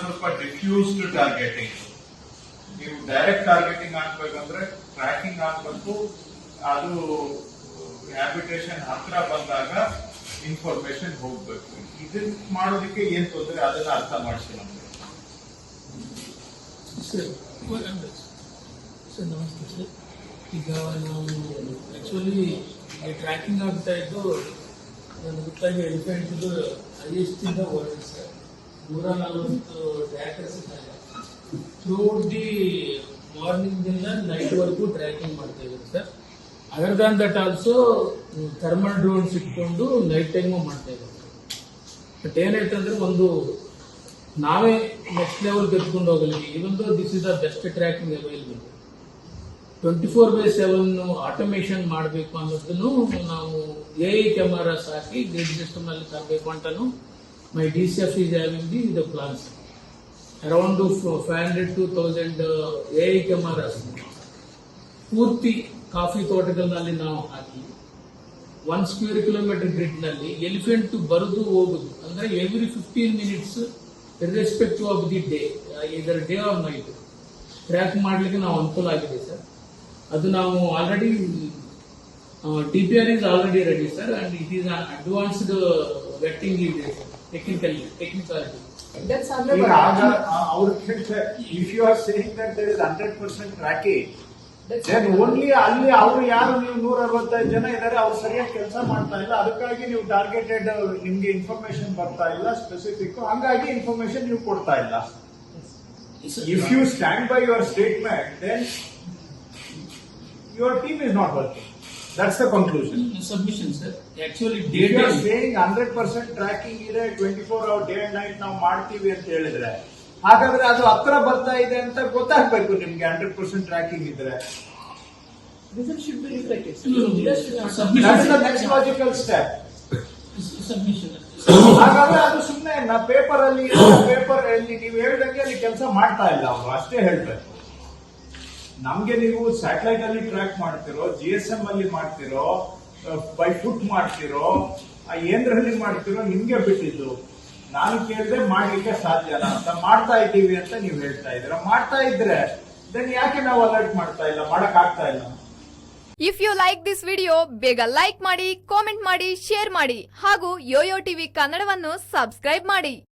ಸ್ವಲ್ಪ diffused targeting. ನೀವು direct targeting ಆಗ್ಬೇಕಂದ್ರೆ ಟ್ರ್ಯಾಕಿಂಗ್ ಆಗ್ಬೇಕು, ಅದು ಹ್ಯಾಬಿಟೇಷನ್ ಹತ್ರ ಬಂದಾಗ ಇನ್ಫಾರ್ಮೇಶನ್ ಹೋಗ್ಬೇಕು. ಇದನ್ನ ಮಾಡೋದಕ್ಕೆ ಏನ್ ತೊಂದರೆ ಅದನ್ನ ಅರ್ಥ ಮಾಡಿಸಿ ನಮ್ಗೆ. ಸರ್ ನಮಸ್ತೆ ಸರ್. ಈಗ ನಾವು ಆಕ್ಚುಲಿ ಟ್ರ್ಯಾಕಿಂಗ್ ಆಗ್ತಾ ಇದ್ದು ನನಗೆ ಗೊತ್ತಾಗಿ ಎಲಿಫೆಂಟ್ದು ಹೈಯೆಸ್ಟ್ ಇಂದ ವರ್ಲ್ಡ್ ಸರ್ 140 ಟ್ರ್ಯಾಕರ್ಸ್ ಇದ್ದಾರೆ. ಥ್ರೂಔಟ್ ದಿ ಮಾರ್ನಿಂಗ್ ಇಂದ ನೈಟ್ ವರ್ಗೂ ಟ್ರ್ಯಾಕಿಂಗ್ ಮಾಡ್ತಾ ಇದ್ದಾರೆ sir. Other than that also thermal drones ಇಟ್ಕೊಂಡು ನೈಟ್ ಟೈಮು ಮಾಡ್ತಾ ಇದ್ದಾರೆ. ಬಟ್ ಏನಾಯ್ತಂದ್ರೆ ಒಂದು ನಾವೇ ನೆಕ್ಸ್ಟ್ ಲೆವೆಲ್ ತೆಗೆದುಕೊಂಡು ಹೋಗಲಿ. Even this is the best tracking available. 24/7 automation ಮಾಡಬೇಕು ಅನ್ನೋದನ್ನು ನಾವು AI ಕ್ಯಾಮರಾಸ್ ಹಾಕಿ ಗ್ರಿಡ್ ಸಿಸ್ಟಮ್ ಅಲ್ಲಿ ತರಬೇಕು ಅಂತಾನು ಮೈ DCF is having the plans. Around 500 to 1000 AI cameras ಪೂರ್ತಿ ಕಾಫಿ ತೋಟಗಳಲ್ಲಿ ನಾವು ಹಾಕಿ 1 ಸ್ಕ್ವೇರ್ ಕಿಲೋಮೀಟರ್ ಗ್ರಿಡ್ ನಲ್ಲಿ ಎಲಿಫೆಂಟ್ ಬರುದು ಹೋಗುದು ಅಂದ್ರೆ every 15 minutes irrespective of the day, ಇದರ ಡೇ ಆರ್ ನೈಟ್ ಟ್ರ್ಯಾಕ್ ಮಾಡ್ಲಿಕ್ಕೆ ನಾವು ಅನುಕೂಲ ಆಗಿದೆ ಸರ್. ಅದು ನಾವು already DPR is already ready sir, and it is an advanced vetting ಇದೆ technicality. That's if you are saying that there is 100% tracking, then only ಅಲ್ಲಿ ಅವರು ಯಾರು ನೀವು 165 ಜನ ಇದ್ದಾರೆ ಅವ್ರು ಸರಿಯಾಗಿ ಕೆಲಸ ಮಾಡ್ತಾ ಇಲ್ಲ, ಅದಕ್ಕಾಗಿ ನೀವು ಟಾರ್ಗೆಟೆಡ್ ನಿಮ್ಗೆ ಇನ್ಫಾರ್ಮೇಶನ್ ಬರ್ತಾ ಇಲ್ಲ ಸ್ಪೆಸಿಫಿಕ್, ಹಂಗಾಗಿ ಇನ್ಫಾರ್ಮೇಶನ್ ನೀವು ಕೊಡ್ತಾ ಇಲ್ಲ. If you stand by your statement then your team is not working. That's the conclusion. Submission sir. Actually if you are saying 100% tracking ಇದೆ 24 hour day and night ನಾವು ಮಾಡ್ತೀವಿ ಅಂತ ಹೇಳಿದ್ರೆ, ಹಾಗಾದ್ರೆ ಅದು ಹತ್ರ ಬರ್ತಾ ಇದೆ ಅಂತ ಗೊತ್ತಾಗ್ಬೇಕು ನಿಮ್ಗೆ. 100% ಟ್ರ್ಯಾಕಿಂಗ್ ಇದ್ರೆ result should be reflected. that's the next logical step. Submission. ಹಾಗಾದ್ರೆ ಅದು ಸುಮ್ಮನೆ ಪೇಪರ್ ಅಲ್ಲಿ ನೀವು ಹೇಳ್ದಂಗೆ ಅಲ್ಲಿ ಕೆಲಸ ಮಾಡ್ತಾ ಇಲ್ಲ ಅವರು, ಅಷ್ಟೇ ಹೇಳ್ಬೇಕು. ನಮ್ಗೆ ನೀವು ಸ್ಯಾಟಲೈಟ್ ಅಲ್ಲಿ ಟ್ರ್ಯಾಕ್ ಮಾಡ್ತಿರೋ, GSM ಅಲ್ಲಿ ಮಾಡ್ತಿರೋ, ಬೈ ಫುಟ್ ಮಾಡ್ತಿರೋ, ಏನ್ರಲ್ಲಿ ಮಾಡ್ತಿರೋ ನಿಮ್ಗೆ ಬಿಟ್ಟಿದ್ದು. ನಾನು ಕೇಳಿದ್ರೆ ಮಾಡ್ಲಿಕ್ಕೆ ಸಾಧ್ಯನಾ ಅಂತ. ಮಾಡ್ತಾ ಇದ್ದೀವಿ ಅಂತ ನೀವು ಹೇಳ್ತಾ ಇದ್ದೀರಾ. ಮಾಡ್ತಾ ಇದ್ರೆ ದೆನ್ ಯಾಕೆ ನಾವು ಅಲರ್ಟ್ ಮಾಡ್ತಾ ಇಲ್ಲ, ಮಾಡಕ್ ಆಗ್ತಾ ಇಲ್ಲ? If you like this video ಬೇಗ ಲೈಕ್ ಮಾಡಿ, ಕಾಮೆಂಟ್ ಮಾಡಿ, ಶೇರ್ ಮಾಡಿ ಹಾಗೂ ಯೋಯೋ ಟಿವಿ ಕನ್ನಡವನ್ನು ಸಬ್ಸ್ಕ್ರೈಬ್ ಮಾಡಿ.